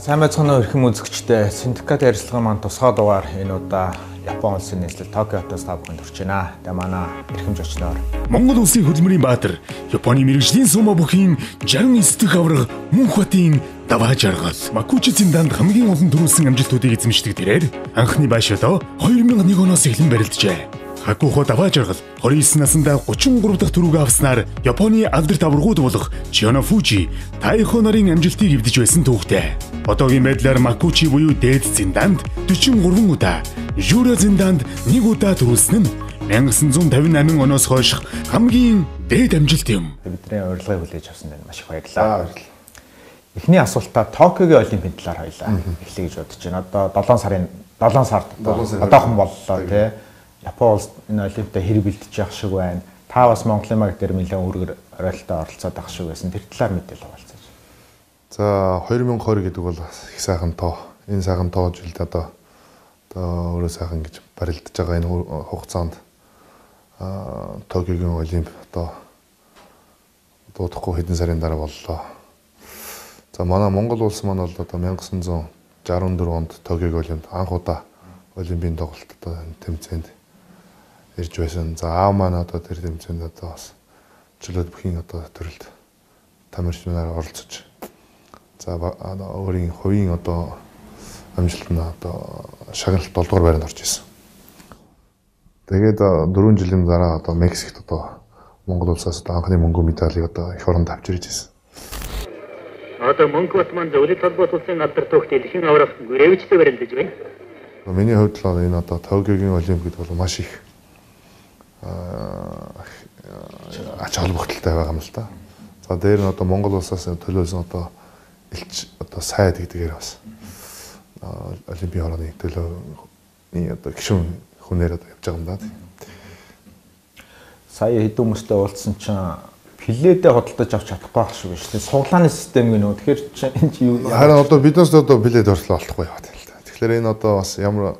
Сайн байцгаана уу эрхэм үзэгчдээ. Синдикат ярилцлагын маань тусгай дугаар энэ удаа Япон улсын нийслэл Токиотоос та бүхэнд хүрч байна. Тэгээ манай эрхэм зочноор Монгол улсын хөдөлмөрийн баатар, Японы мэрэгжлийн сумо бүхийн 69 дэх аварга Мөнхбатын даваа жаргал. Макучи Цинданд хамгийн олон төрүүлсэн амжилтуудыг эзэмшдэг тэрээр анхны байшаалаа 2001 оноос эхлэн барилджээ. Хакухо даваа жаргал 29 наснда 33 дахь төрүүг авснаар Японы алдарт аваргууд болох Чионофужи, Тайхо нарын амжилтыг эвдэж байсан түүхтэй. Одоогийн байдлаар Макучи буюу дээд Цинданд 43 удаа, Жура Цинданд 1 удаа төрүүлсэн нь 1958 оноос хойш хамгийн дээд амжилт юм. бидний урилгыг хүлээж авсан даа маш их баярлалаа. Эхний асуултаа Токиогийн олимпийн талаар хоёлаа эхлэе гэж бодож байна. Одоо 7 сард одоохон боллоо тий. Япон улс энэ олимпиад хэрэг бэлдэж явах шиг байна. Та бас Монголын маг дээр нэлээд үүрэг оролтоо оролцоод авах шиг байсан. Тэр талаар мэдээлэл хуваалцаж. За 2020 гэдэг бол их сайхан тоо. Энэ сайхан тоо жилд одоо өөрөө сайхан гэж барилдаж байгаа энэ хугацаанд Токиогийн олимп одоо дуудахгүй хэдэн сарын дараа боллоо. За манай Монгол улс маань бол одоо 1964 онд Токиогийн олимпиад анх удаа олимпийн тоглолт одоо тэмцээнд ирж байсан. За аав маань одоо тэр тэмцээнд одоо бас чөлөөт бүхийн одоо төрөлд тамирчнаар оролцож. За өөрийн хувийн одоо амжилт нь одоо шагналт 7 дугаар байранд орж исэн. Тэгээд 4 жилийн дараа одоо Мексикт одоо Монгол улсаас одоо анхны мөнгөн медалийг одоо эх оронд авчирж ирсэн. Одоо Мөнхбат манд улс холбоот улсын алдар түүхт дэлхийн аварга гүрээвчтэй барилдаж байна. Миний хувьд л энэ одоо Токиогийн олимп гэдэг бол маш их ач холбогдолтой байгаа юм л да. За дээр нь одоо Монгол улсаас төлөөсөн одоо элч одоо сайд гэдгээр бас олимпийн хорооны төлөөний одоо гишүүн хүнээр одоо явж байгаа юм да. Сая хэдэн хүмүүстэй уулзсан чинь пледээ худалдаж авч чадахгүй байх шүү биш үү? Суглааны систем гэнэ үү? Тэгэхээр чи юу? Харин одоо биднээс одоо плед орслоо болохгүй яваад байна л да. Тэгэхээр энэ одоо бас ямар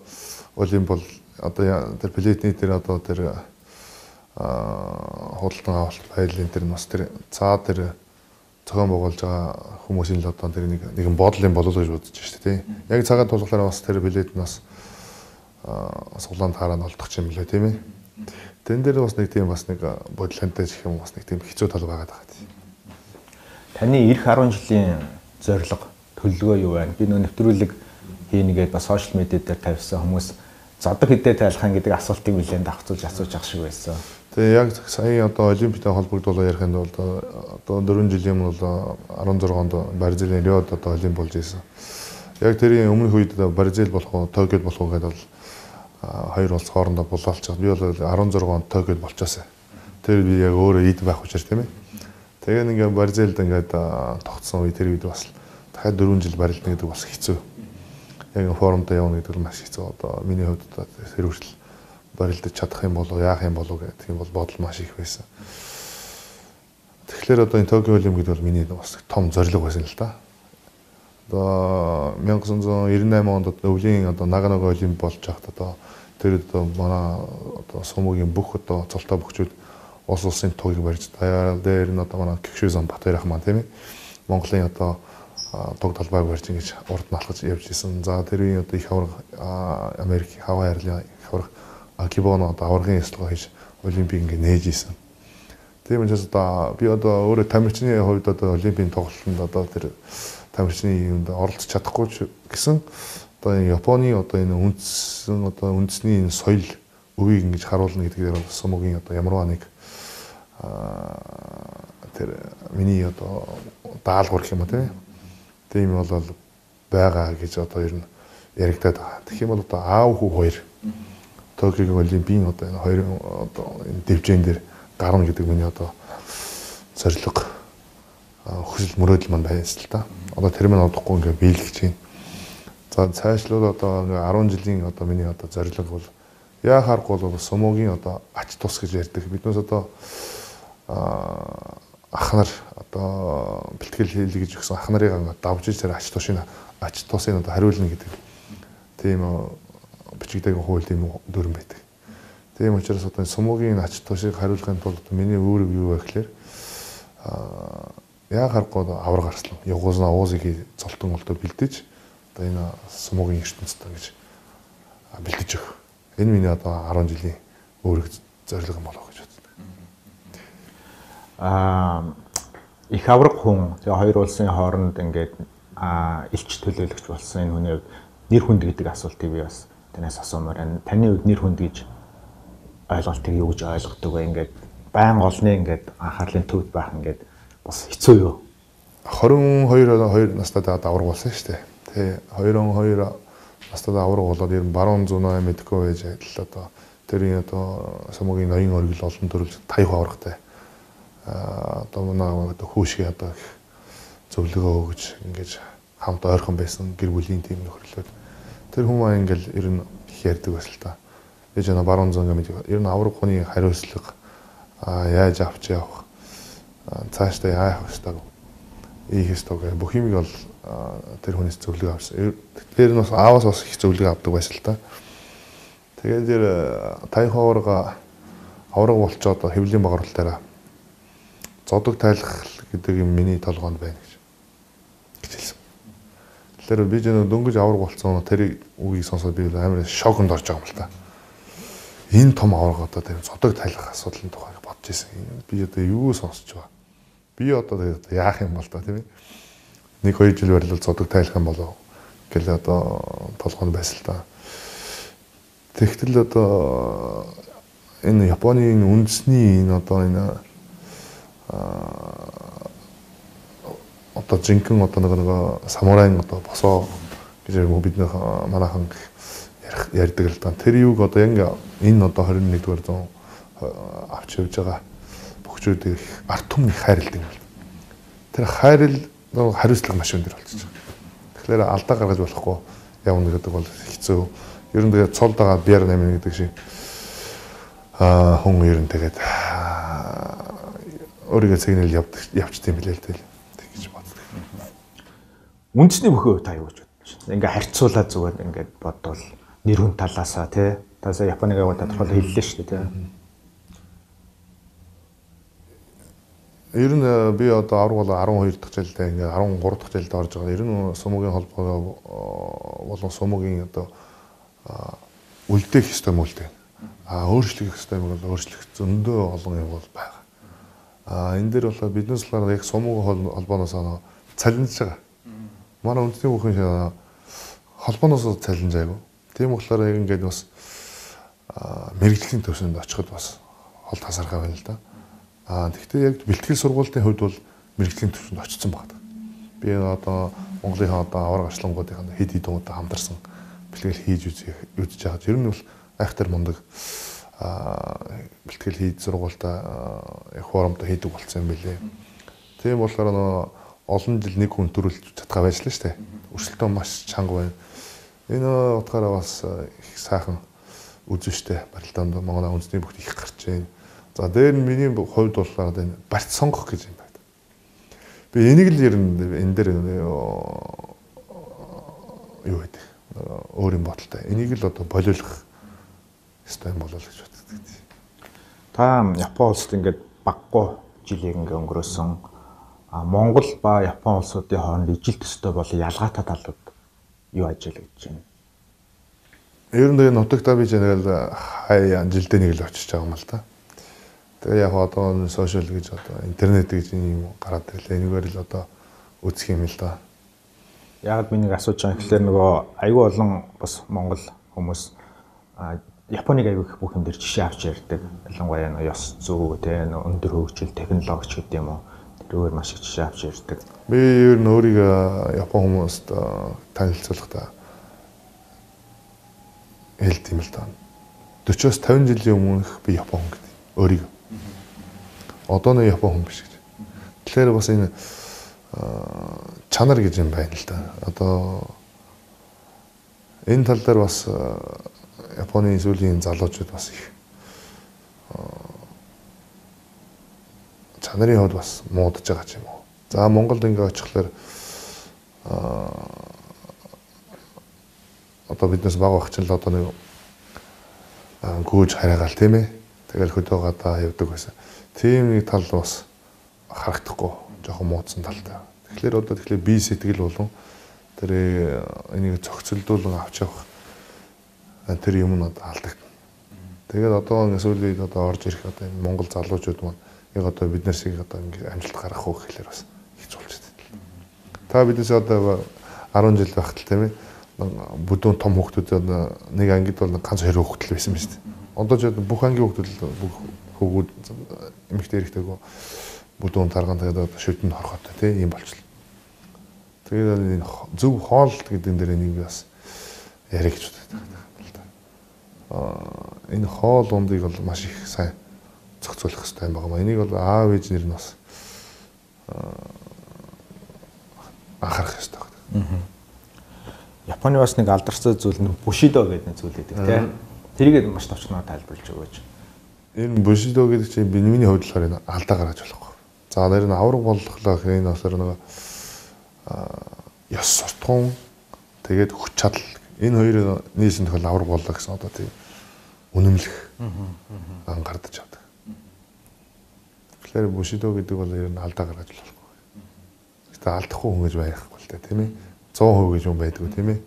олимп бол одоо тэр пледний тэр одоо тэр худалдан авалт байдлын тэр бас тэр цаа тэр зохион байгуулж байгаа хүмүүсийн л одоо тэр нэгэн бодлын болов гэж бодож байна шүү дээ. Яг цагаан тулгалаар бас тэр билет нь бас суглаанд хараа нь олдох юм лээ тийм ээ. Тэн дээр бас нэг тийм бас нэг бодлонтой гэх юм бас нэг тийм хэцүү тал байгаа даа. Таны эх 10 жилийн зорилго төлөвлөгөө юу байна? Би нөө нэвтрүүлэг хийнэгээд бас сошиал медиа дээр тавьсан хүмүүс задаг хэдээ тайлхаа гэдэг асуултыг нэлээд давхцуулж асууж ах шиг байсан. Тэгээ яг сая одоо олимпиатай холбогдуулаад ярих нь бол одоо 4 жилийн өмнө бол 16 онд Бразилийн Риод одоо олимп болж ирсэн. Яг тэрийн өмнөх үед Бразил болох уу, Токиод болох уу гэдэг бол хоёр улс хоорондоо булаалцах. Би бол 16 онд Токиод болчихсон. Тэр би яг өөрөө ид байх учраас тийм ээ. Тэгээ ингээд Бразилд ингээд тогтсон үе тэр үед бас дахиад 4 жил барилдана гэдэг бас хэцүү. Яг форумдаа явна гэдэг нь маш хэцүү. Одоо миний хувьд тэр хүртэл барилдаж чадах юм болов яах юм болов гэдэг юм бол бодол маш их байсан. Тэгэхээр одоо энэ Токио олимп гэдэг бол миний бас том зорилго байсан л да. Одоо 1998 онд өвлийн одоо Наганого олимп болж байхад одоо тэр одоо манай одоо сумогийн бүх одоо цолтой бөхчүүд улс улсын тугийг барьж даяар дээр нь одоо манай Гүшүүзан Батбаяр ах маань тийм ээ. Монголын одоо туг талбайг барьж ингэж урд нь алхаж явж исэн. За тэрийн одоо их аварга Америк хаваа хайрлын их аварга Акибоно одоо аваргын ёслогоо хийж олимпийг ингэ нээж исэн. Тийм учраас одоо би одоо өөрөө тамирчны хувьд одоо олимпийн тоглолтод одоо тэр тамирчны юмд оролцож чадахгүй гэсэн одоо Японы одоо энэ үндсэн одоо үндэсний энэ соёл өвийг ингэж харуулна гэдгээр бол сумогийн одоо ямарваа нэг тэр миний одоо даалгавар гэх юм уу тийм бол байгаа гэж одоо ер нь яригадаад байгаа. Тэгэх юм бол одоо аав хүү хоёр Токиогийн олимпийн одоо энэ хоёр одоо энэ дэвжэн дээр гарна гэдэг миний одоо зорилго хүсэл мөрөөдөл маань байсан л да. Одоо тэр маань одохгүй ингээ биелгэж байна. За цаашлууд одоо 10 жилийн одоо миний одоо зорилго бол яахааргүй бол сумогийн одоо ач тус гэж ярьдаг. Биднээс одоо ах нар одоо бэлтгэл хийлгэж гэж өгсөн ах нарыг давж тэр ач тусыг одоо хариулна гэдэг тийм бичигдээг хууль тийм дүрэн байдаг. Тийм учраас одоо сумогийн ач тусыг хариулахын тулд миний үүрэг юу вэ гэхээр яг харахгүй авраг гарсан. Югознаа уузыг золтон голдоо бэлдэж одоо энэ сумуугийн ертөнцийн гэж бэлдэж өгөх. Энэ миний одоо 10 жилийн өөрөг зорилго юм болов гэж боддог. Их авраг хүн тэгээ хоёр улсын хооронд ингээд илч төлөөлөгч болсон энэ хүний хувьд нэр хүнд гэдэг асуултыг би бас танаас асуумаар байна. Таны хувьд нэр хүнд гэж ойлголтыг юу гэж ойлгодог вэ? Ингээд байн олны ингээд анхаарлын төвд байх ингээд бас хэцүү юу? 22 настай давраг болсон шүү дээ. Тэ 22 настай давраг болоод ер нь баруун зүүнээ мэдгүй байж л одоо тэрийн одоо сумуугийн ноён оргил олон төрөл 50 аврагтай. Одоо манай хүүшгээ одоо их зөвлөгөө өгж ингэж хамт ойрхон байсан гэр бүлийн тим нөхөрлөд тэр хүмүүс ингээл ер нь их ярьдаг байсан л та. Ээж ana баруун зүүн гэдэг ер нь авраг хүний хариуцлага яаж авч явах цаашдаа яах ёстой их ёстой гэх бүх юмыг бол тэр хүнээс зөвлөгөө авсан. Тэр нь бас ааваас бас их зөвлөгөө авдаг байсан л та. Тэгээд тэр 50% авраг болчоод хэвлийн багварлалтаараа зодог тайлах гэдэг юм миний толгоонд байна гэж хэлсэн. Тэгэхээр би ч дөнгөж авраг болсон тэр үгийг сонсоод би амар шоконд орж байгаа юм л та. Энэ том авраг одоо тэр зодог тайлах асуудлын тухайг бодож ирсэн. Би одоо юу сонсч байгаа. Би одоо яах юм бол та тийм ээ. 1-2 жил барил зодог тайлах юм болов гэл одоо толгоонд байсан л та. Тэгтэл одоо энэ Японы үндэсний энэ одоо энэ одоо жинхэнэ одоо нэг самурайн одоо босоо гэж бид манайхан ярьдаг л да. Тэр юуг одоо энэ одоо 21-р зуун авч явж байгаа бөхчүүдийг арт түмний хайрладаг юм. Тэр хариуцлага маш өндөр болчихж байгаа. Тэгэхээр алдаа гаргаж болохгүй явна гэдэг бол хэцүү. Ер нь тэгээд цолд байгаа биар намын гэдэг шиг хүн ер нь тэгээд өөрийгөө цэгнэл явчихсан юм билээ л тэгэл тэгж боддог. Үндэсний бүхөө та юу гэж бодож байна? Ингээ харьцуулаад зүгээр ингээд бодвол нэр хүн талаасаа тий таасаа Японыг яваад тодорхойлж хэллээ шүү дээ тий. Ер нь би одоо авраг бол 12 дахь жилдээ ингээ 13 дахь жилдээ орж байгаа. Ер нь сумуугийн холбоо болон сумуугийн одоо үлдээх систем үлдээх. Өөрчлөх систем бол өөрчлөх зөндөө олон юм бол байгаа. Энэ дээр бол биднес талаар яг сумуугийн холбооноос цалинж байгаа. Манай үндэсний бүхэн холбооноос цалинж айгу. Тийм болохоор яг ингээд бас мэрэгжлийн төвшөнд очиход бас хол тасархай байна л да. Тэгэхдээ яг бэлтгэл сургуулийн хувьд бол мэрэгжлийн төвшөнд очсон байна. Би одоо Монголынхаа одоо авраг арчлангуудын хэд хэдэн удаа хамтарсан бэлтгэл хийж үзэж байгаа. Ер нь бол айхтар мундаг бэлтгэл хийж сургуультаа форумд хийдэг болсон юм билээ. Тийм болохоор олон жил нэг хүн төрүүлж чадгаа байжлаа шүү дээ. Өрсөлдөөн маш чанга байна. Энэ утгаараа бас их сайхан үзүүштэй барилдаанд Монгол үндэсний бүгд их гарч байна. За дээр нь миний хувьд болохоор энэ барьц сонгох гэж юм байна. Би энийг л ер нь энэ дээр юу гэдэг өөр юм бодолтой. Энийг л одоо болиулах ёстой юм болол гэж боддог. Та Япон улсад ингээд баггүй жилийг ингээд өнгөрөөсөн. Монгол ба Япон улсуудын хооронд ижил төстэй болон ялгаатай талууд юу ажиллагдаж байна? Ер нь тэгээ нутагтаа би жинэл хаяа жилдээ нэг л очиж байгаа юм л та. Тэгээ яг одоо сошиал гэж одоо интернет гэж юм гараад ирлээ. Энэгээр л одоо үзэх юм л да. Яг би нэг асууж байгаа гэхэлэр нөгөө аюу олон бас Монгол хүмүүс Японыг аюу их бүх юм дээр жишээ авч ярьдаг. Ялангуяа нөгөө ёс зүй те өндөр хөгжил технологич гэдэг юм уу. Тэрээр маш их жишээ авч ярьдаг. Би ер нь өөрийгөө Япон хүмүүст танилцуулахдаа хэлт юм л да. 40-оос 50 жилийн өмнөх би Япон хүн гэдэг. Өөрийгөө. Одоо нэг Япон хүн биш гэж. Тэгэхээр бас энэ чанар гэж юм байна л да. Одоо энэ тал дээр бас Японы сүүлийн залуучууд бас их чанарын хувьд бас муудаж байгаа ч юм уу. За Монголд ингээ очихлоор одоо биднес баг байх чинь л одоо нэг гүйж хараагаал тийм ээ. Тэгэл хөдөө гадаа явдаг байсан. Тийм нэг тал бас харагдахгүй жоохон муудсан талтай. Тэгэхээр одоо бие сэтгэл болон тэр энийг зохицолдуулан авч явах тэр юм нь одоо алдагдана. Тэгээд одоо ингэ сүүлийн одоо орж ирэх одоо энэ Монгол залуучууд маань яг одоо бид нар шиг одоо ингэ амжилт гаргах уу гэхлээр бас хэцүү болж байна. Та бидээс одоо 10 жил байхад тийм ээ бүдүүн том хүүхдүүд нэг ангид бол ганц 2 хүүхдэл байсан биз дээ. Одоо ч бүх ангийн хүүхдүүд бүх хүүгүүд эмэгтэй эрэгтэйгөө бүдүүн тарган тэгээд одоо шүтэн хорхотой тийм юм болчихлоо. Тэгээд энэ зөв хоол гэдэг дээр энийг бас ярих гэж боддог. Энэ хоол ундыг бол маш их сайн зохицуулах хэрэгтэй юм байна. Энийг бол аав ээж нэр нь бас анхаарах хэрэгтэй байна. Японы бас нэг алдартай зүйл нь бушидо гэдэг нэг зүйл байдаг тийм. Тэрийг маш товчноор тайлбарлаж өгөөч. Энэ бушидо гэдэг чинь миний хувьд болохоор энэ алдаа гаргаж болохгүй. За нэр нь авраг болохлоо энэ болохоор нэг ёс суртахуун тэгээд хүч чадал энэ хоёрын нийслэн тохиол авраг боллоо гэсэн одоо тийм үнэмлэх ангардаж авдаг. Тэгэхээр бушидо гэдэг бол ер нь алдаа гаргаж болохгүй. Гэтэ алдахгүй хүн гэж байхгүй л дээ тийм ээ. 100% гэж юм байдгүй тийм ээ.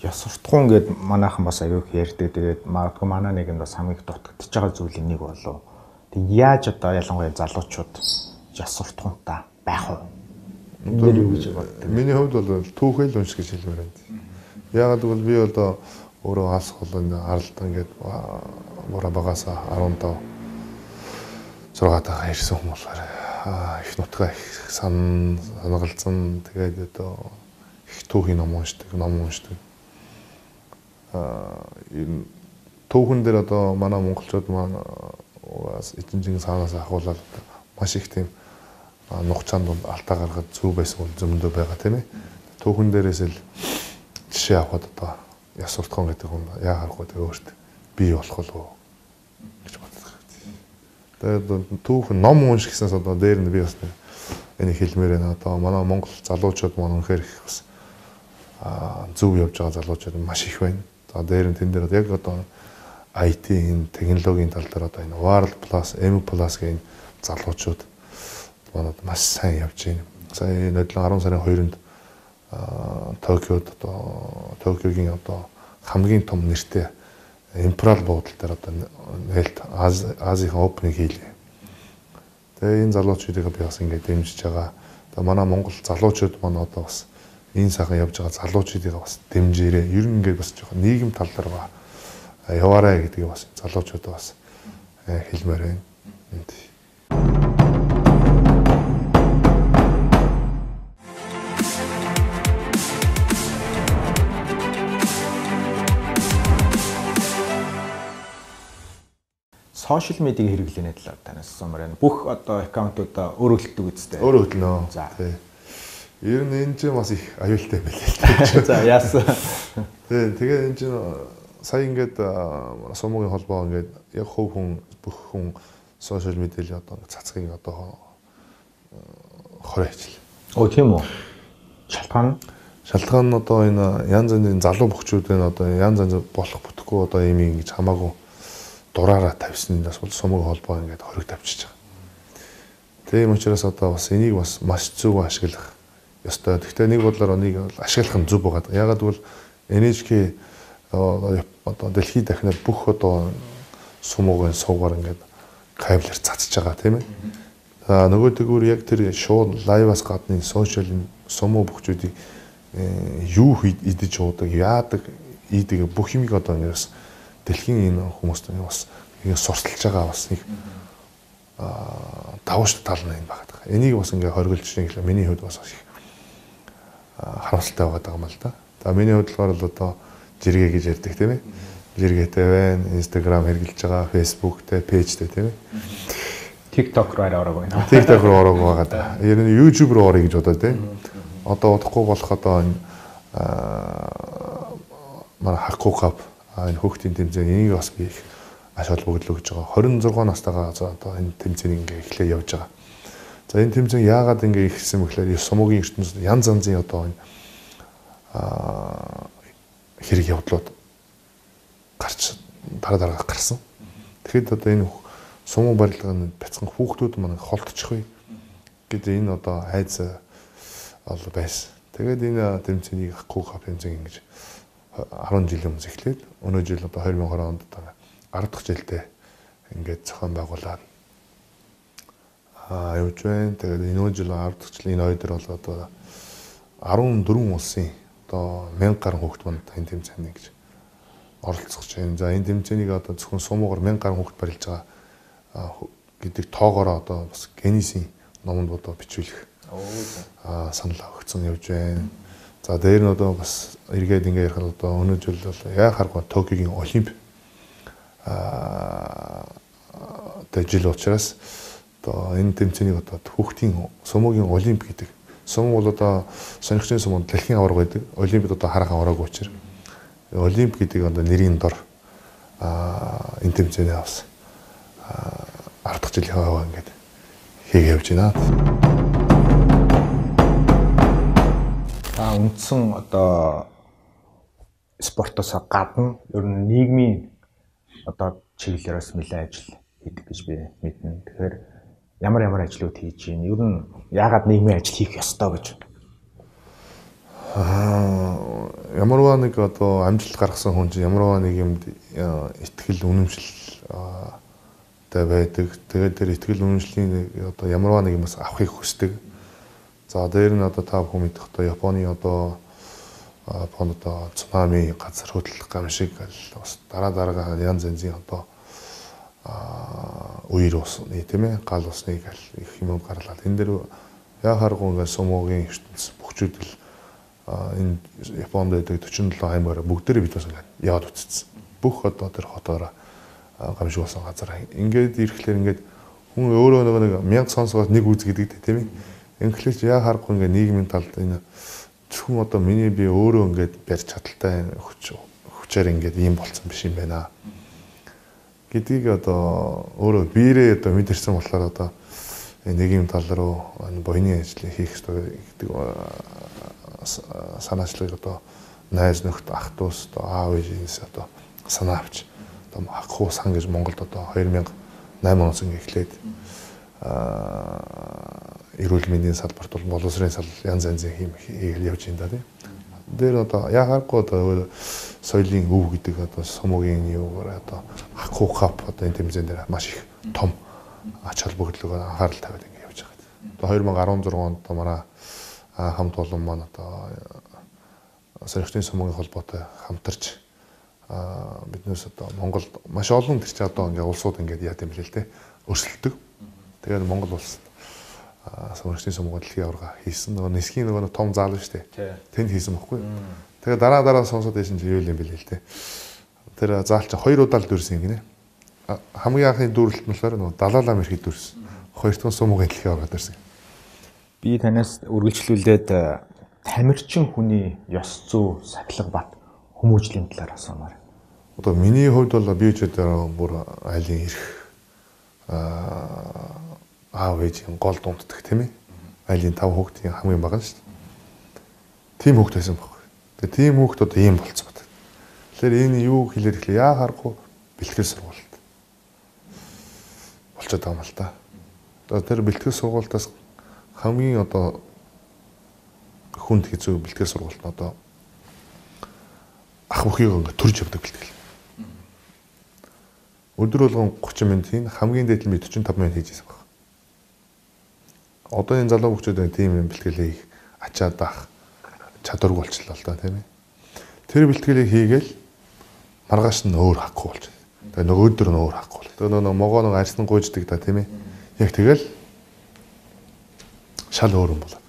Ёс суртахуун гэд манайхан бас аягүй ярьдаг. Тэгээд магадгүй манай нэгэнд бас хамгийн дутагдж байгаа зүйлийн нэг болов. Тэг яаж одоо ялангуяа залуучууд ёс суртахуунтай байх вэ? Энэ дээр юу гэж боддог? Миний хувьд бол түүхэл унш гэж хэлмээр байна. Яагаад гэвэл би одоо өөрөө алс холын аралдан ингээд мура багасаа 15 6 таа ирсэн хүмүүс болохоор их нутгаа их санагалзсан тэгээд одоо их түүхийн ном уншдаг. Энэ түүхэн дээр одоо манай монголчууд маань эцэнжин саанаас ахуулаад маш их тийм нухчаанд алдаа гаргаж зүв байсан зөмдөө байгаа тийм ээ. Түүхэн дээрээс л жишээ авахад одоо яс суртахуун гэдэг юм яа харахгүй тэг өөрт бий болох болов гэж боддог. Тэгээд түүхэн ном унших гэснээс одоо дээр нь би бас энийг хэлмээр байна. Одоо манай монгол залуучууд маань үнэхээр их бас зөв явж байгаа залуучууд маш их байна. За дээр нь тэн дээр яг одоо IT-ийн технологийн тал дээр одоо энэ World Plus, M Plus гэх залуучууд манайд маш сайн явж байна. Сая нодлон 10 сарын 2-нд Токиод одоо Токиогийн одоо хамгийн том нэртэй империал буудлын дээр одоо нээлт Азийн Open-ыг хийлээ. Тэгээ энэ залуучуудыг би бас ингээд дэмжиж байгаа. Тэгээ манай монгол залуучууд маань одоо бас энэ сайхан явж байгаа залуучуудыг бас дэмжээрэй. Ер нь ингээд бас жоохон нийгэм тал дээр яваарай гэдгийг бас залуучуудаа бас хэлмээр байна. Сошиал медиагийн хэрэглээний талаар танаас асуумаар байна. Бүх одоо аккаунтуудаа өөрөөлдөг үстэй. Өөрөөлнө. За. Ер нь энэ чинь бас их аюултай байлээ. За яасан. Тэгээ энэ чинь сая ингээд сумгийн холбоо ингээд яг хөв хүн бүх хүн сошиал медиа одоо цацхыг одоо хорой ажил. Оо тийм үү. Шалтгаан нь одоо энэ янз бүрийн залуу бөхчүүдийн одоо янз бүрийн болох бүтэхгүй одоо юм ингэж хамаагүй дураараа тавьснаас бол сумгийн холбоо ингээд хориг тавьчихж байгаа. Тийм учраас одоо бас энийг бас маш зөв ашиглах ёстой. Гэхдээ нэг бодлоор энийг ашиглах нь зөв байгаа. Ягаад гэвэл NHK одоо дэлхийд дахинаар бүх одоо сумгийн сувгаар ингээд кабелээр цацж байгаа тийм ээ. За нөгөөдгөр яг тэр шууд лайваас гадны сошиалын сумуу бөхчүүдийг юу идэж уудаг, яадаг, ийдэг бүх юмыг одоо ингээс дэлхийн энэ хүмүүст бас ингэ сурталж байгаа бас нэг давштай тал нь байгаа. Энийг бас ингээ хоригдож байгаа миний хувьд бас их харамсалтай байгаа юм л да. За миний хувьд болохоор л одоо жиргээ гэж ярьдаг тийм ээ. Жиргээтэй байна, Instagram хэрэглэж байгаа, Facebook-тэй, пэйжтэй тийм ээ. TikTok руу ороогүй байна. TikTok руу ороогүй байгаа. Ер нь YouTube руу орё гэж бодоод тийм. Одоо удахгүй болох одоо энэ манай хакуукап энэ хүүхдийн тэмцээн энийг бас би их аш холбогдлоо гэж байгаа. 26 настайгаа одоо энэ тэмцээнийг ингээ эхлээ явж байгаа. За энэ тэмцээн яагаад ингээ ихсэн бэхлээр сумгийн ертөнцид янз янзын одоо энэ хэрэг явдлууд гарч дараа гарсан. Тэгэхэд одоо энэ сумын барилгын бяцхан хүүхдүүд маань холдчих вэ гэдэг энэ одоо айц ол байсан. Тэгээд энэ тэмцээнийг Хакуу кап тэмцээн ингэж 10 жилийн өмнө эхлээд өнөө жил одоо 2020 онд одоо 10 дахь жилдээ ингээд зохион байгуулаад явж байна. Тэгээд энэ жил 10 дахь жилийн энэ өдөр бол одоо 14 улсын одоо 1000 гаруй хүүхэд манд энэ тэмцээнд ингэж оролцох гэж байна. За энэ тэмцээнийг одоо зөвхөн сумуугаар 1000 гаруй хүүхэд барилж байгаа гэдэг тоогоороо одоо бас Генисийн номонд одоо бичүүлэх санал өгсөн явж байна. За дээр нь одоо бас эргээд ингээ ярих нь одоо өнөө жил бол яа харахгүй Токиогийн олимп жил учраас одоо энэ тэмцээнийг одоо хүүхдийн сумуугийн олимп гэдэг. Сум бол одоо сонирхчийн сумууд дэлхийн аварга байдаг. Олимпиад одоо хараахан ороогүй учраас олимп гэдэг одоо нэрийн дор энэ тэмцээний авсан 10 дахь жилийн хаваа ингээд хийгээ явж байна. Үндсэн одоо спортоос гадна ер нь нийгмийн одоо чиглэлээрээс нэлээд ажил хийдэг гэж би мэднэ. Тэгэхээр ямар ажлууд хийж байна? Ер нь яагаад нийгмийн ажил хийх ёстой гэж? Ямарваа нэг одоо амжилт гаргасан хүн чинь ямарваа нэг юмд итгэл үнэмшил тай байдаг. Тэгээд тэр итгэл үнэмшлийн одоо ямарваа нэг юмас авахыг хүсдэг. За дээр нь одоо та бүхэн мэдэх одоо Японы одоо цунами газар хөдлөх гамшиг бас дараа янз янзын одоо үер усны тийм ээ гал усныг их юм гарлаад энэ дэр яхааргүй ингээд сумуугийн ертөнц бүхчүүдэл энэ Японд байдаг 47 аймагаараа бүгдээрээ бид бас ингээд яваад үтцсэн. Бүх одоо тэр хотоороо гамшиг болсон газар ингээд ирэхлээр ингээд хүн өөрөө нэг 1000 сонсгоод нэг үз гэдэг тийм ээ. Инглиш яа харахгүй ингээ нийгмийн талд энэ зөвхөн одоо миний би өөрөө ингээд барьж чадaltaй хүчээр ингээд ийм болсон биш юм байна гэдгийг одоо өөрөө биерээ одоо мэдэрсэн болохоор одоо нэг юм тал руу буйны ажлыг хийх хэрэгтэй гэдэг санаачлагыг одоо найз нөхд ах トゥ ус одоо аав ээжээс одоо санаа авч одоо Хакуу сан гэж Монголд одоо 2008 оноос ингээ эхлээд эрүүл мэндийн салбарт бол боловсрын салбар янз янзын хийгээл явж байна да тийм. Дээр одоо яхааргүй одоо соёлын өв гэдэг одоо сумуугийн юугаар одоо Хакуу кап одоо энэ тэмцээн дээр маш их том ач холбогдлого анхаарал тавиад ингэ явж байгаа. Одоо 2016 онд манай хамт олон маань одоо сонирхтын сумуугийн холбоотой хамтарч биднээс одоо Монголд маш олон тэр чинь одоо ингээ улсууд ингээ яа гэм бэл л те өрсөлдөг. Тэгээд Монгол улс сонирхтын сумуугийн дэлхийн аварга хийсэн. Нөгөө нисхийн нөгөө том заал шүү дээ. Тэнд хийсэн бохгүй. Тэгээд дараа сонсоод байсан чинь юу юм бэл л те. Тэр заал чинь 2 удаа л дүрсэн гинэ. Хамгийн анхны дүрлэлт нь болохоор нөгөө Далай Лама ирэхэд дүрсэн. 2 дахь сумуугийн дэлхийн аварга дүрсэн. Би танаас үргэлжлүүлээд тамирчин хүний ёс зүй, сахилга бат хүмүүжлийн талаар асуумаар. Одоо миний хувьд бол би ч одоо бүр айлын ирэх аав ээжийн гол дунддаг тийм ээ. Айлын 5 хүүхдийн хамгийн бага нь шүү дээ. Тим хүүхд байсан байхгүй. Тэгээ тим хүүхд одоо ийм болцсон байна. Тэгэхээр энэ юу хэлээд ихлэ яа харахгүй бэлтгэл сургуульд болчиход байгаа юм л та. Одоо тэр бэлтгэл сургуультаас хамгийн одоо хүнд хэцүү бэлтгэл сургуульд нь одоо ах бүхийг ингээд төрж явдаг бэлтгэл. Өдөр болгон 30 минут хийн хамгийн дээд нь 45 минут хийжсэн баг. Одоо энэ залуу хүүхдүүд тийм юм бэлтгэлээ их ачаад байх чадваргүй болчихлоо л да тийм ээ. Тэр бэлтгэлийг хийгээл маргааш нь өөр хахгүй болчих. Тэгээ нөгөө өдөр нь өөр хахгүй. Тэгээ нөгөө могоо нэг арьсан гуйждаг да тийм ээ. Яг тэгэл шал өөр юм болоо.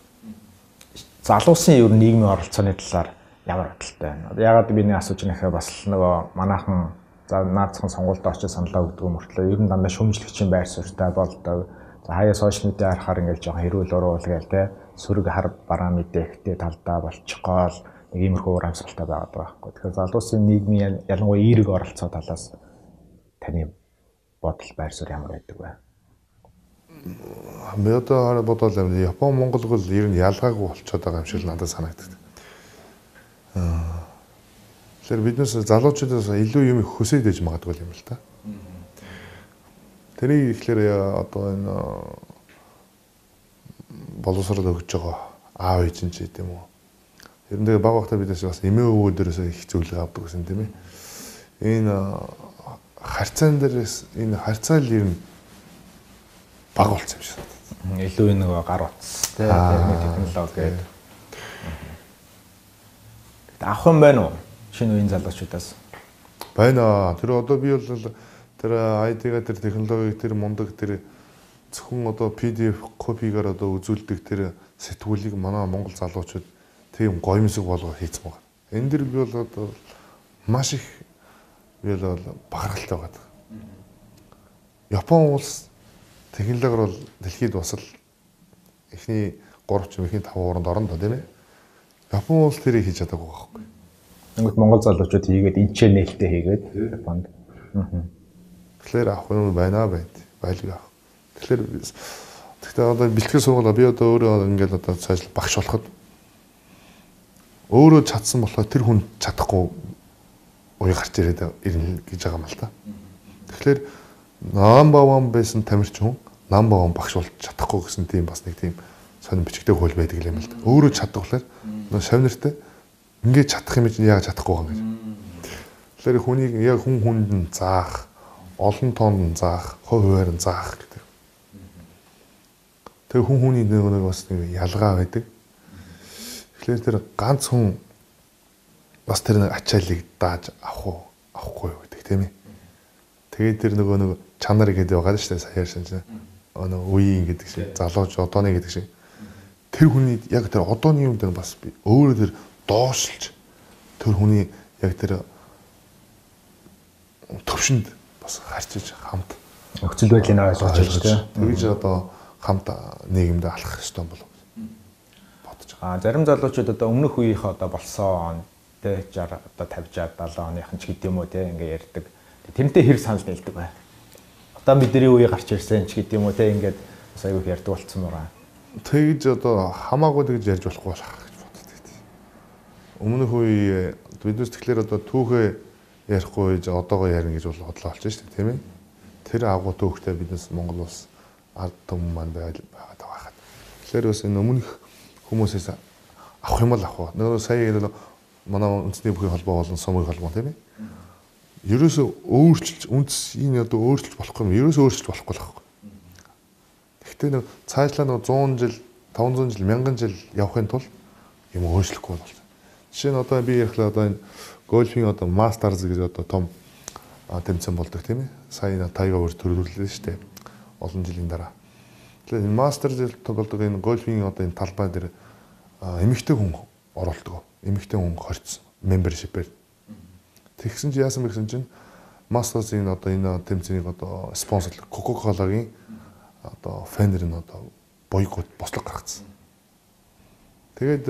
Залуусын ер нь нийгмийн оролцооны талаар ямар бодолтой байна? Ягаад би нэг асууж нэхээ бас нөгөө манайхан за наацхан сонгуульд очиж саналаа өгдөг юм мөртлөө ер нь дандаа шүүмжлэгчийн байр суурьтай болдог. За хаяа сошиал медиа харахаар ингээл жоохон хэрүүл уруул гээл те сөрөг хар бараа мэдээгтэй талдаа болчихгоол нэг иймэрхүү уур амьсгалтай байгаад байгаа байхгүй. Тэгэхээр залуусын нийгмийн ялангуяа эерэг оролцоо талаас таны бодол байр суурь ямар байдаг вэ? Би одоо бодвол Япон Монгол бол ер нь ялгаагүй болчиход байгаа юм шиг надад санагддаг. Тэгэхээр биднээс залуучуудаас илүү юм хүсэж ээж магадгүй юм л та. Тэрийг ихлээр одоо энэ боловсрол өгж байгаа аав ээж нь ч гэдэм үү Ер нь тэгээ баг багтаа бидээс бас эмээ өвөө дээрээс их зөвлөгөө авдаг гэсэн тийм ээ. Энэ харьцаан дээрээс энэ харьцаа л ер нь баг болсон юм шиг. Илүү нэг гар утас тийм технологи гэдэг. Авах юм байна уу? Шинэ үеийн залуучуудаас. Байна. Тэр одоо би бол тэр ID-га тэр технологиг тэр мундаг тэр зөвхөн одоо PDF копигаар одоо үзүүлдэг тэр сэтгүүлийг манай Монгол залуучууд тийм гоёмсог болгоо хийцэн байгаа. Энэ дэр би бол одоо маш их би бол бахархалтай байгаа. Япон улс технологиор бол дэлхийд бас л эхний 3 ч эхний 5 орнд орно да тийм ээ. Япон улс тэрийг хийж чадаагүй байхгүй. Ингээд Монгол залуучууд хийгээд энчээ нээлттэй хийгээд Японд. Тэгэхээр авах юм байна байлгүй авах. Тэгэхээр тэгтээ одоо бэлтгэл сургуулаа би одоо өөрөө ингээд одоо цааш багш болоход өөрөө чадсан болохоор тэр хүн чадахгүй уу гарч ирнэ гэж байгаа юм л та. Тэгэхээр number 1 байсан тамирчин хүн number 1 багш болж чадахгүй гэсэн тийм бас нэг тийм сонир бичгтэй хөл байдаг юм л да. Өөрөө чаддаг болохоор нөө шавнартай ингээд чадах юм чинь яг чадахгүй байгаа юм. Тэгэхээр хүнийг яг хүн хүнд нь заах, олон тоонд нь заах, хувь хуваар нь заах гэдэг. Тэр хүн хүний нэг бас нэг ялгаа байдаг. Тэгэхээр тэр ганц хүн бас тэр нэг ачааллыг дааж авахгүй гэдэг тийм ээ. Тэгээд тэр нэг чанар гэдэг байгаа шүү дээ саяар шинж. Нэг үеийн гэдэг шиг, залууч одооны гэдэг шиг. Тэр хүний яг тэр одооны юм дээр бас би өөрөө тэр доошлж тэр хүний яг тэр төвшөнд бас харьцаж хамт нөхцөл байдлыг ойлгож тийм. Тэгж одоо хамт нийгэмд алхах ёстой болов бодож байгаа. Зарим залуучууд одоо өмнөх үеийнх одоо болсон тэ 60 одоо 50 70 оныхан ч гэдэг юм уу те ингээ ярьдаг. Тэрнтэй хэр санал нийлдэг бай. Одоо бидний үе гарч ирсэн ч гэдэг юм уу те ингээд бас аягүй ярьдаг болцсон байгаа. Тэгж одоо хамаагүй тэгж ярьж болохгүй болох гэж боддог. Өмнөх үе биднес тэгэхээр одоо түүхээ ярихгүй одоогоо ярина гэж бодлоо болж шүү дээ тийм ээ. Тэр агуу түүхтэй биднес Монгол улс ард түмэн маань байгаад байхад. Тэгэхээр бас энэ өмнөх хүмүүсээс авах юм л авах. Нөгөө сая манай үндэсний бүхий холбоо болон сумын холбоо тийм ээ. Ерөөсөө өөрчилж үндэс энэ одоо өөрчилж болохгүй юм. Ерөөсөө өөрчилж болохгүй л байхгүй. Гэхдээ нэг цаашлаа нэг 100 жил, 500 жил, 1000 жил явахын тулд юм өөрчлөхгүй болно. Жишээ нь одоо би ярихлаа одоо энэ гольфийн одоо Masters гэж одоо том тэмцээн болдог тийм ээ. Сая Тайга өөр төрүүллээ шүү дээ. Олон жилийн дараа. Тэгэхээр энэ Masters болдог энэ гольфийн одоо энэ талбай дээр эмэгтэй хүн оролдог. Эмэгтэй хүн хорцсон membership-ээр. Тэгсэн чи яасан бэ гэсэн чинь Masters-ийн одоо энэ тэмцээнийг одоо спонсорлог Coca-Cola-гийн одоо фэнер нь одоо бойкот бослог гаргацсан. Тэгээд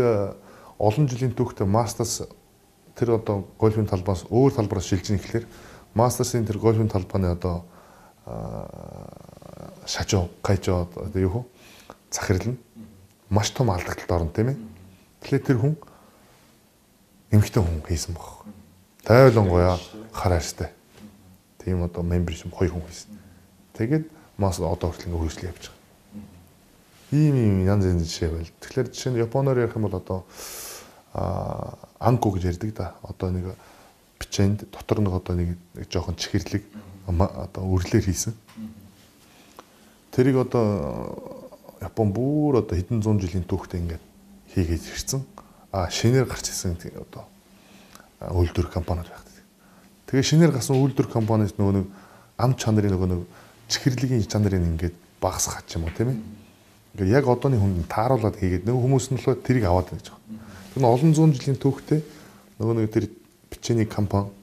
олон жилийн түүхтэй Masters тэр одоо гольфийн талбаас өөр талбараас шилжиж ихлээр Masters-ийн тэр гольфийн талбааны одоо шажуу, кайжоо одоо юу захирал нь маш том алдагталд орно тийм ээ. Тэгэхээр тэр хүн эмэгтэй хүн хийсэн баг. Тайлонгоё хараарстай. Тийм одоо membership хоёр хүн хийсэн. Тэгээд Masters одоо хүртэл ингээ хөгжлөө явж байгаа. Ийм янз янз жишээ байл. Тэгэхээр жишээ нь Японоор ярих юм бол одоо анку гэж ярьдаг да. Одоо нэг бичээнд дотор нэг одоо нэг жоохон чихэрлэг одоо үрлээр хийсэн. Тэрийг одоо Япон бүр одоо хэдэн зуун жилийн түүхтэй ингээд хийгээд ирсэн. Шинээр гарч ирсэн одоо үйлдвэр компаниуд байдаг. Тэгээ шинээр гарсан үйлдвэр компаниас нөгөө нэг ам чанарын нөгөө нэг чихэрлэгийн чанарыг ингээд багасгах юм уу тийм ээ. Ингээд яг одооны хүнд тааруулаад хийгээд нөгөө хүмүүс нь болохоор тэрийг аваад байна гэж байна. Тэр нь олон зуун жилийн түүхтэй нөгөө нэг тэр бичээний компани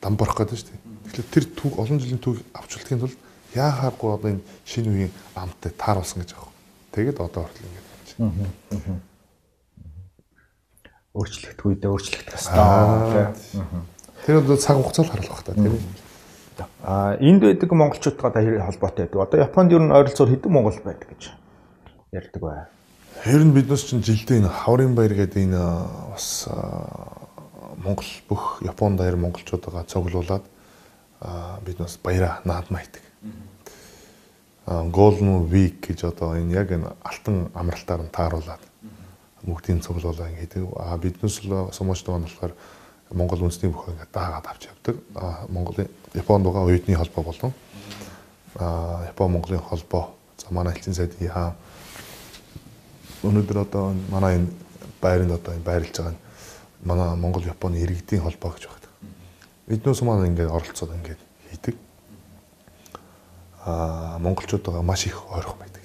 дамбарах гэдэг шүү дээ. Тэгэхээр тэр түүх олон жилийн түүх авчултгийн тулд яахааргүй одоо энэ шинэ үеийн амттай тааруулсан гэж байгаа. Тэгээд одоо хүртэл ингээд байна. Өөрчлөгдөх үедээ өөрчлөгдөх ёстой. Тэр одоо цаг хугацаанд харуулах хэрэгтэй тийм ээ. Энд байдаг монголчуудтай хэр холбоотой байдаг. Одоо Японд ер нь ойролцоогоор хэдэн монгол байдаг гэж ярьдаг бай. Ер нь биднес чинь жилдээ энэ хаврын баяр гэдэг энэ бас Монгол бүх Японд даяар монголчуудаа цуглуулад бид бас баяраа наадмаа хийдэг. Golden Week гэж одоо энэ яг энэ алтан амралтаар нь тааруулаад бүгдийн цуглуулаа ингээд биднээс л сумочд маань болохоор Монгол үндэсний бүхэн ингээд даагаад авч явдаг. Монголын Японд байгаа оюутны холбоо болон Япон Монголын холбоо. За манай элчин сайдын яа өнөөдөр одоо манай энэ байранд одоо байрлаж байгаа нь манай Монгол Японы иргэдийн холбоо гэж байна. Эднээс маань ингээд оролцоод ингээд хийдэг. Монголчуудаа маш их ойрхон байдаг.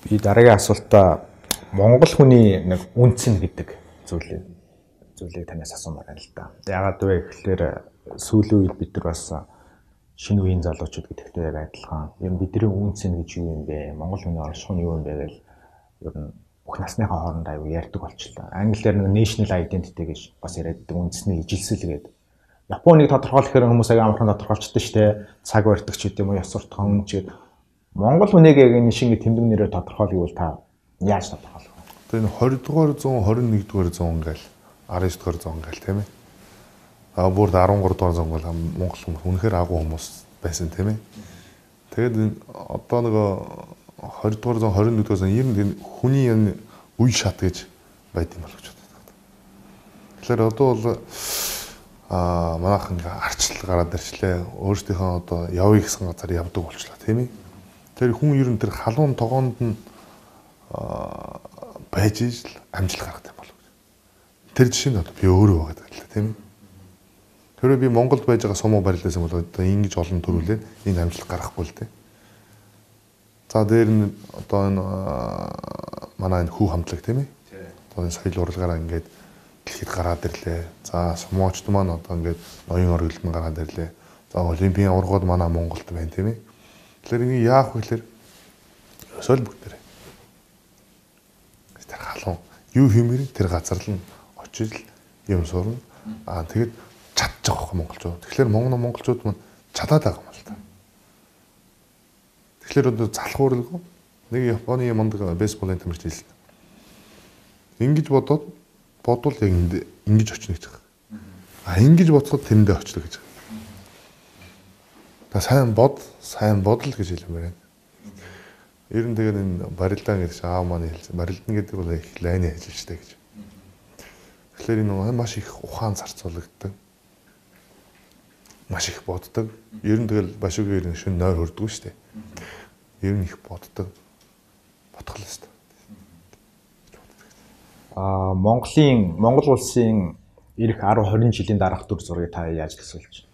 Би дараагийн асуултаа Монгол хүний нэг үнцэн гэдэг зүйлийг танаас асуумаар байна л да. Яагаад вэ гэхээр сүүлийн үед бид нар бас шинэ үеийн залуучууд гэдэгтэй яг адилхан юм бидний үнцэн гэж юу юм бэ? Монгол хүний орших нь юу юм бэ гэж ер нь бүх насныхаа хооронд аюу ярьдаг болчихлоо. Англиар нэг national identity гэж бас яриад үндэсний ижилсэл гэдэг. Японыг тодорхойлохоор хүмүүс аяа амархан тодорхойлчихдээ штэ. Цаг барьдаг ч гэдэм үү, ёс суртахуун ч гэдэг. Монгол хүнийг яг энэ шинэ тэмдэг нэрээр тодорхойлвол та яаж тодорхойлох вэ? Тэгээ энэ 20-р зуун, 21-р зуун ингээл 19-р зуун ингээл тийм ээ. Бүр 13-р зуун бол Монгол хүмүүс үнэхээр агуу хүмүүс байсан тийм ээ. Тэгээд одоо нөгөө 20-р зуун, 21-р зуун ер нь хүний энэ үе шат гэж байд юм боловч байна. Тэгэхээр одоо бол манайхан ингээ арчлал гараад ирчлээ. Өөрсдийнхөө одоо явъя гэсэн газар явдаг болчлаа тийм ээ. Тэр хүн ер нь тэр халуун тогоонд нь байж ижил амжилт гаргадаг юм болов. Тэр жишээ нь би өөрөө байгаа гэдэг л тийм. Тэр би Монголд байж байгаа сумуу барилдсан бол одоо ингэж олон төрүүлээд энэ амжилт гаргахгүй л тийм. За дээр нь одоо энэ манай энэ хүү хамтлаг тийм ээ. Одоо энэ соёл урлагаараа ингээд дэлхийд гараад ирлээ. За сумуучд маань одоо ингээд ноён оргилд нь гараад ирлээ. За олимпийн ургууд манай Монголд байна тийм ээ. Тэгэхээр ингэ яах вэ гэхээр соёл бүгдээрээ. Тэр халуун юу хиймээр тэр газар л очиж юм сурна. Тэгээд чадчих واخ монголчууд. Тэгэхээр монголчууд маань чадаад байгаа юм л та. Тэгэхээр одоо залхуурлаггүй нэг Японы мундаг бейсболын тамирч хэлсэн. Ингэж бодвол яг ингэж очно гэж байгаа. Ингэж бодоход тэрэндээ очно гэж. Та сайн бодол гэж хэлмээр байна. Ер нь тэгээд энэ барилдаан гэдэг чинь аав маань хэлсэн. Барилдан гэдэг бол их лайны ажилчтай гэж. Тэгэхээр энэ маш их ухаан зарцуулагддаг. Маш их боддог. Ер нь тэгэл башуугийн шин нойр хөрдгөө шүү дээ. Ер нь их боддог. Бодох л ёстой. Монгол улсын ирэх 10-20 жилийн дараах төр зургийг та яаж төсөөлж?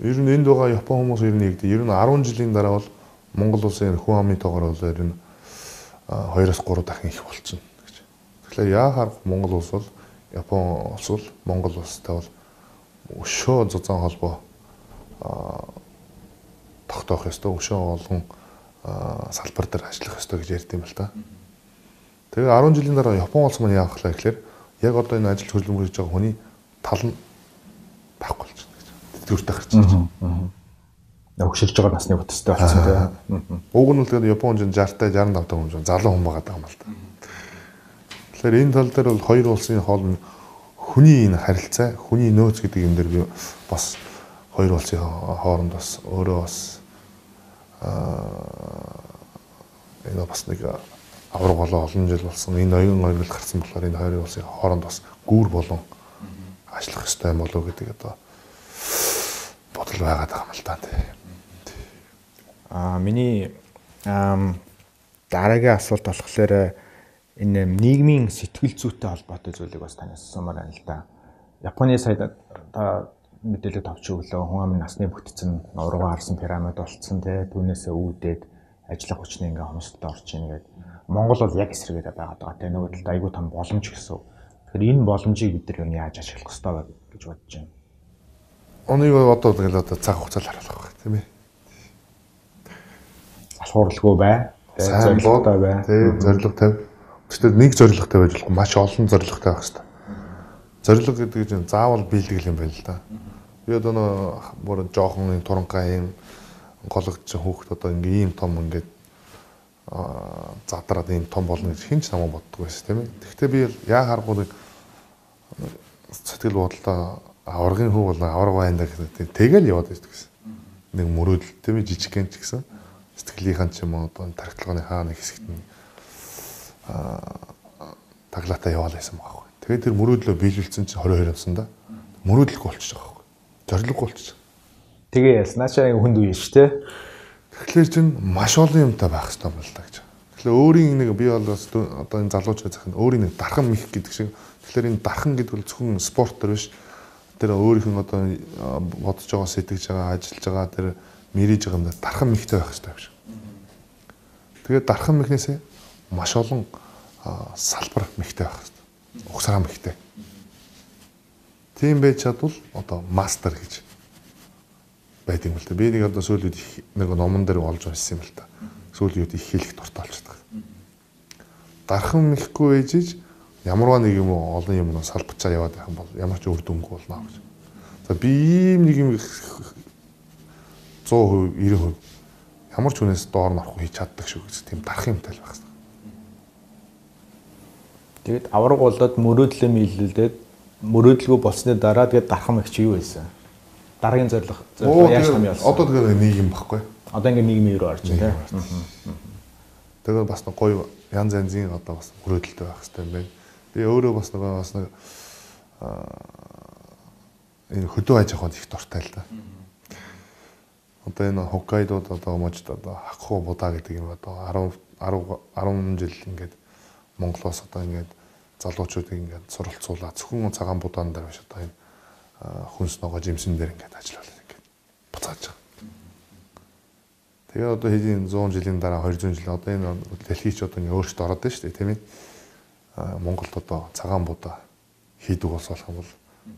Ер нь энд байгаа Япон хүмүүс ер нь 10 жилийн дараа бол Монгол улсын хүн амын тоогоор бол ер нь 2-3 дахин их болчихно гэж. Тэгэхээр яахаар Монгол улс бол Япон улс бол Монгол улстай бол өшөө зузаан холбоо тогтоох ёстой, өшөө олон салбар дээр ажиллах ёстой гэж ярьд юм л та. Тэгээ 10 жилийн дараа Япон улс маань яах вэ гэхээр яг одоо энэ ажил хөдөлмөрөж байгаа хүний тал нь байхгүй болчихно. Төртөг гарч ирж байна. Өгшилж байгаа насны бүтцтэй болсон тийм. Уг нь л тэгээд Японд 60-тай 65 та хүн залуу хүн байгаа юм л та. Тэгэхээр энэ тал дээр бол хоёр улсын хооронд хүний энэ харилцаа, хүний нөөц гэдэг юм дээр би бас хоёр улсын хооронд бас өөрөө бас энэ бас нэг авраг болоо олон жил болсон. Энэ ноён ойрол гарсан болохоор энэ хоёр улсын хооронд бас гүүр болон ажиллах ёстой юм болов гэдэг одоо бодол байгаад байгаа юм л та. Миний дараагийн асуулт болохоор энэ нийгмийн сэтгэл зүйтэй холбоотой зүйлийг бас танаас асуумаар байна л да. Японы сая та мэдээлэл товч өглөө хүн амын насны бүтцэн ургаа харсан пирамид болцсон тий түүнээсээ үүдээд ажиллах хүчний ингээ хомсдод орж ийн гэдэг. Монгол бол яг эсрэгээр байгаад байгаа тий нөгөө талд айгүй том боломж гэсэн. Тэгэхээр энэ боломжийг бид нар юу яаж ашиглах ёстой вэ гэж бодож байна. Оныг одоо тэгэл одоо цаг хугацаанд харуулах байх тийм ээ. Залхуурлаггүй бай. Зорилготой бай. Тий зорилго тавь. Гэхдээ нэг зорилготой байж болохгүй маш олон зорилготой байх хэрэгтэй. Зорилго гэдэг чинь заавал биелэл юм байна л да. Би одоо нөө бүр жоохон юм туранхай юм гологч хүүхэд одоо ингээ ийм том ингээд задраад ийм том болно гэж хэн ч намайг боддог байсан тийм ээ. Гэхдээ би яа харахгүй сэтгэл бодлоо аваргын хөв бол аварга байндаа гэдэг. Тэгэл яваад байдаг гэсэн. Нэг мөрөөдөл тийм ээ жижигхэн ч гэсэн сэтгэлийнхэн ч юм уу одоо тархитлагын хаа нэг хэсэгт нь таглатаа яваал байсан байхгүй. Тэгээд тэр мөрөөдлөө биелүүлсэн чинь 22 оноосонда мөрөөдөлгүй болчихж байгаа байхгүй. Зорилгогүй болчихж. Тэгээ яснаа хүнд үе ш тэ. Тэгэхээр чинь маш олон юмтай байх хэрэгтэй юм л та гэж. Тэгэхээр өөрийн нэг би бол одоо энэ залуучууд захын өөрийн нэг дархан мэх гэдэг шиг. Тэгэхээр энэ дархан гэдэг бол зөвхөн спорт төр биш. Тэр өөрийнх нь одоо бодож байгаа, сэтгэж байгаа, ажиллаж байгаа тэр мэрэж байгаа юм да дархан мехтэй байх хэрэгтэй юм шиг. Тэгээд дархан мехнээсээ маш олон салбар мехтэй байх хэрэгтэй. Угсараа мехтэй. Тийм байж чадвал одоо мастер гэж байдаг юм л да. Би нэг одоо сүүлийн нэг номон дээр олж уншсан юм л да. Сүүлийн үед их хэлэх дуртай болчихдог. Дархан мехгүй ээжиж ямарваа нэг юм олон юм салбарчаа яваад байх юм бол ямар ч үр дүнгүй болно гэж. За би ийм нэг юм 100%, 90% ямар ч хүнээс доор нь орох хийж чаддаг шүү гэж тийм дархан юмтай л байх хэрэгтэй. Тэгээд авраг болоод мөрөөдлөө биелүүлээд мөрөөдлгүй болсны дараа тэгээд дархан мэгч юу байсан? Дараагийн зорилго яаж томьёолсон? Одоо тэгээд нийгэм баггүй. Одоо ингэ нийгмийн рүү орж байна тийм. Тэгээд бас нэг гоё янз янзын одоо бас мөрөөдөлтэй байх хэрэгтэй юм байна. Би өөрөө бас нэг энэ хөдөө аж ахуйд их дуртай л да. Одоо энэ Хоккайдод одоо можд одоо Хакху будаа гэдэг юм одоо 10 жил ингээд Монголоос одоо ингээд залуучуудыг ингээд суралцуулаад зөвхөн цагаан будаан дээр биш одоо энэ хүнс ногоо жимсэн дээр ингээд ажиллавал ингээд буцааж байгаа. Тэгээ одоо хэдийн 100 жилийн дараа 200 жил одоо энэ дэлхийч одоо ингээд өөрчлөлт ороод байна шүү дээ тийм ээ. Монголд одоо цагаан будаа хийдэг ус болох юм бол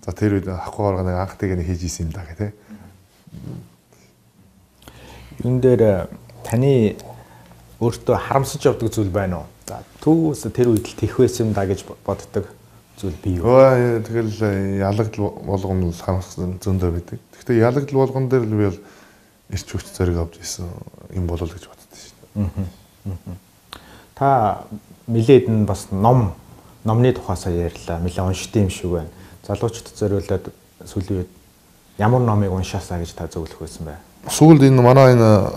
за тэр үед Хакху органы анхтыг нэг хийж исэн юм да гэх тийм. Юун дээр таны өөртөө харамсаж явдаг зүйл байна уу? За түүс тэр үед л тех байсан юм да гэж боддог зүйл бий юу? Тэгэл ялагдал болгоно харамсах зөндөө байдаг. Гэхдээ ялагдал болгон дээр л би бол ирч хүч зориг авч исэн юм болол гэж боддоо шүү дээ. Та нилээд нь бас номны тухаасаа ярьлаа. Нилээ уншдсан юм шиг байна. Залуучуудад зориулаад сүүлийн үед ямар номыг уншаасаа гэж та зөвлөх байсан бэ? Сүүлд энэ манай энэ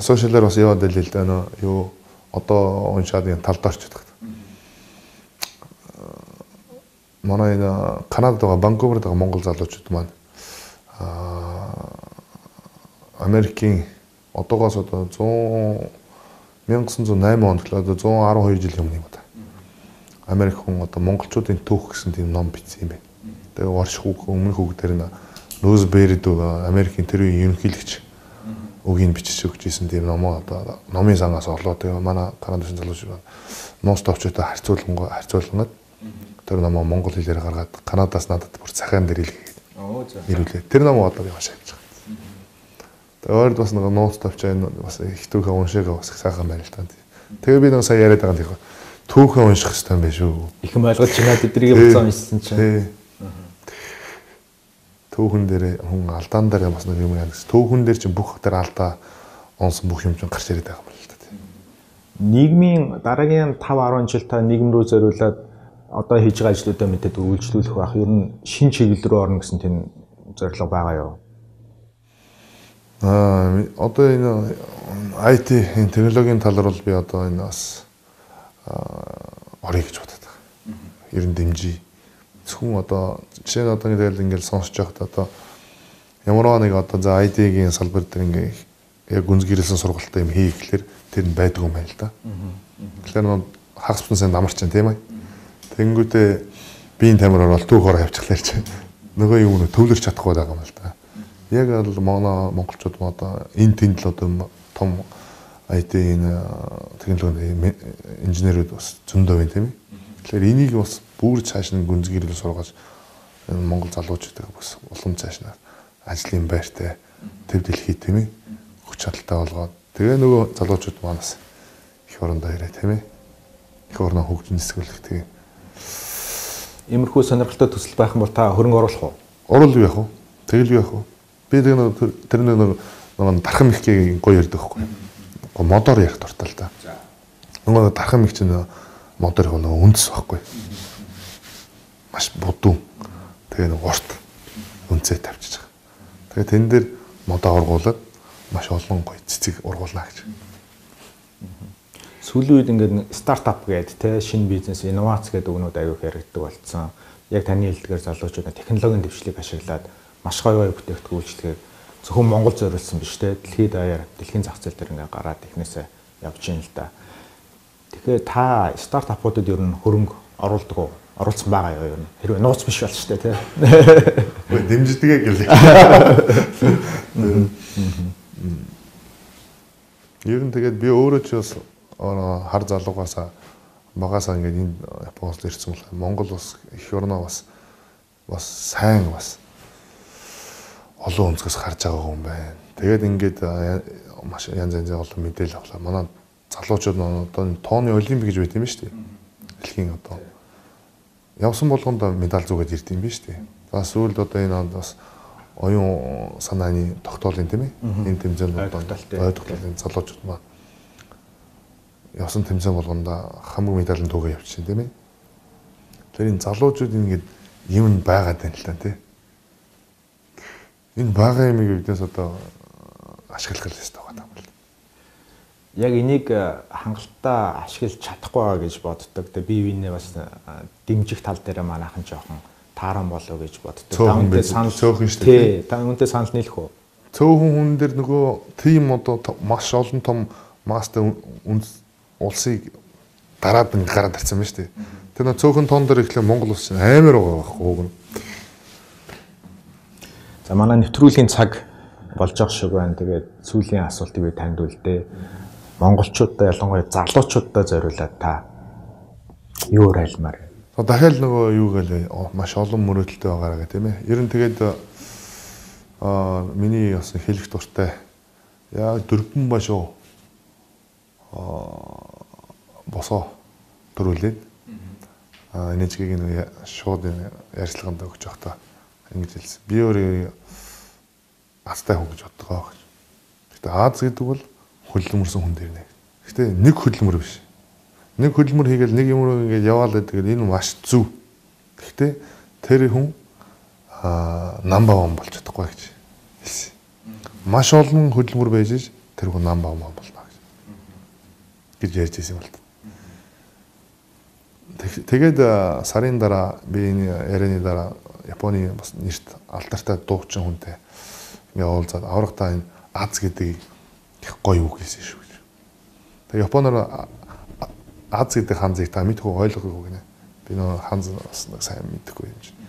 сошиалаар бас яваад байлээ л да юу одоо уншаад энэ талд орчод байгаа. Манай энэ Канадад байгаа Ванкуверд байгаа монгол залуучууд маань Америкийн одоогоос одоо 1908 онд л одоо 112 жилийн өмнө юм да. Америк хүн одоо монголчуудын түүх гэсэн тийм ном бичсэн юм байна. Тэгээ Орш хүүг өмнөх хүүг дээр нь Roosevelt Америкийн тэр үеийн ерөнхийлөгч үгийг бичиж өгч ирсэн тийм номоо одоо номын сангаас орлоо. Тэгээ манай Канадын залуучууд нуус товчтой харьцуулгангаад тэр номоо монгол хэлээр гаргаад Канадаас надад бүр цахаан дээр илгээгээд. Ирүүлээ. Тэр номоо одоо би уншиж байгаа. Тэгээ ойрд бас нэг нуус товчоо энэ бас их түүхээ уншаагаа бас сайхан байна л та. Тэгээ би нэг сая яриад байгаа юм. Түүхээ унших хэрэгтэй юм байна шүү. Их юм ойлгож байна тэднийг буцаа уншсан чинь. Түүхэн дээр хүн алдаан дээр бас нэг юм яа гэсэн. Түүхэн дээр чинь бүх тэр алдаа онсон бүх юм чинь гарч ирээд байгаа юм л та. Нийгмийн дараагийн 5-10 жил та нийгэм рүү зориулаад одоо хийж байгаа ажлуудаа мэдээд үйлчлүүлэх байх. Ер нь шин чиглэл рүү орно гэсэн тийм зорилго байгаа юу? Одоо энэ IT энэ технологийн тал руу би одоо энэ бас орё гэж бодод байгаа. Ер нь дэмжиж зөвхөн одоо жишээ нь одоо ингээл сонсож байхад одоо ямар нэг одоо за IT-ийн салбар дээр ингээ яг гүнзгийрэлсэн сургалтаа юм хий гэхлээр тэр нь байдаг юм байна л да. Тэгэхээр хагас бүсэн намарч чинь тийм ээ. Тэнгүүтээ биеийн тамир орол түүх ороо явчихлаа чи. Нөгөө юм төвлөрч чадахгүй байгаа юм л да. Яг л манай монголчууд одоо энэ тэнд л одоо том IT-ийн технологийн инженерүүд бас зөндөө байна тийм ээ. Тэгэхээр энийг бас бүр цааш нь гүнзгийрэл сургаж монгол залуучуудыг бас улам цааш нь ажлын байртай төв дэлхий тийм ээ хүч чадалтай болгоод тэгээ нөгөө залуучууд манаас их орондоо ирээ тийм ээ их орноо хөгжин нисгүүлэх тэгээ иймэрхүү сонирхолтой төсөл байх юм бол та хөрөнгө оруулах уу? Оруулах яах вэ? Тэгэл яах вэ? Би тэр нэг дархан мэгчийн гоё ярьдаг байхгүй юу? Модоор ярих дуртай л да. Нөгөө дархан мэгч нь модоор нөгөө үндэс байхгүй. Маш будуу. Тэгээ нэг урт үнцээ тавьчих. Тэгээ тэн дээр модоо ургуулад маш олон гоё цэцэг ургуулна гэж. Сүүлийн үед ингээд стартап гэдэг те шинэ бизнес, инновац гэдэг үгнүүд аягүй хэрэгдэг болцсон. Яг таны хэлдгээр залуучууд технологийн дэвшлиг ашиглаад маш гоё бүтээгдэхүүн үйлчлэгийг зөвхөн Монгол зориулсан биш те дэлхийд даяар дэлхийн зах зээл дээр ингээд гараад технээсээ явж байна л да. Тэгэхээр та стартапуудад ер нь хөрөнгө оруулдаг уу? Оруулсан байгаа юу ер нь? Хэрвээ нууц биш бол ч те. Дэмждэгээ гэлээ. Ер нь тэгээд би өөрөө ч бас хар залуугаасаа багасаа ингээд энэ Японоос ирсэн бол Монгол бас их орноо бас сайн бас олон өнцгөөс харж байгаа хүн байна. Тэгээд ингээд маш янз янзын олон мэдээлэл авлаа. Манай залуучууд одоо тооны олимпик гэж байт юм шүү дээ. Дэлхийн одоо явсан болгонд медаль зүгээд ирд юм биш үү? За сүүлд одоо энэ онд бас оюун санааны тогтоолын тийм ээ. Энэ тэмцээнд ойлголтын залуучууд маань явсан тэмцээн болгонд хамаг медалийн төгөө явчихсан тийм ээ. Тэр энэ залуучууд ингээд юм байгаад байна л та тийм. Энэ бага юмыг биднээс одоо ашиглах хэрэгтэй байгаа юм байна. Яг энийг хангалттай ашиглаж чадахгүй байгаа гэж боддог. Тэгээ бие биенээ бас дэмжих тал дээр манайхан жоохон тааран болов гэж боддог. Та үнтэй санал цөөхөн шүү дээ. Та үнтэй санал нийлэх үү? Цөөхөн хүн дээр нөгөө тим одоо маш олон том мастер улсыг дараад гараад ирсэн байна шүү дээ. Тэр нөгөө цөөхөн тон дээр ихлэ Монгол улс амар байгаа байхгүй. За манай нэвтрүүлгийн цаг болж байгаа шиг байна. Тэгээд сүүлийн асуултыг би танд үлдээ. Монголчуудаа ялангуяа залуучуудаа зориулаад та юу хэлмээр вэ? Дахиад нөгөө юу гэлээ маш олон мөрөөдөлтэй байгаараа гэх тийм ээ. Ер нь тэгээд миний бас хэлэх дуртай яг дөрвөн башуу босоо төрүүлээд энэжгийг нэг шууд ярьцлаганд өгч явахдаа ингэж хэлсэн. Би өөрөө азтай хүн гэж боддог гэж. Гэтэ Аз гэдэг бол хөдөлмөрсөн хүн дээр нэ. Гэтэ нэг хөдөлмөр биш. Нэг хөдөлмөр хийгээл нэг юм руу ингээд яваал гэдэг энэ маш зөв. Гэтэ тэр хүн number 1 болж чадахгүй гэж хэлсэн. Маш олон хөдөлмөр байж тэр хүн number 1 болно гэж ярьж ирсэн юм л та. Тэгээд сарын дараа би энэ ярианы дараа Японы бас нэрт алдартай дуучин хүнтэй ингээ уулзаад аврагтаа энэ Аз гэдэг их гоё үг хэлсэн шүү. Тэгээ Японоор Аз гэдэг ханзыг та мэдгүй ойлгоогүй гинэ. Би нөө ханз бас сайн мэдэхгүй юм чинь.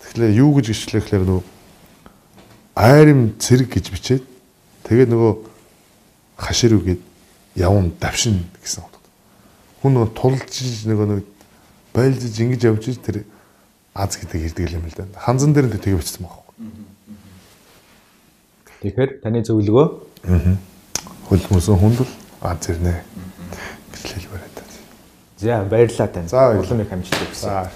Тэгэхээр юу гэж гिचлэхлээр нөө айрам цэрэг гэж бичээд тэгээ нөгөө хашир үгээд явна давшин гэсэн үг. Хүн нөгөө тулж нөгөө байлжиж ингэж явж тэр Аз гэдэг ирдэг юм л да. Ханзан дээр нь тэгээ бичсэн байгаа. Тэгэхээр таны зөвлөгөө хөлмөрсөн хүнд л Аз ирнэ гэж хэлбэрээ. За баярлалаа тань. Улам их амжилт хүсье. За.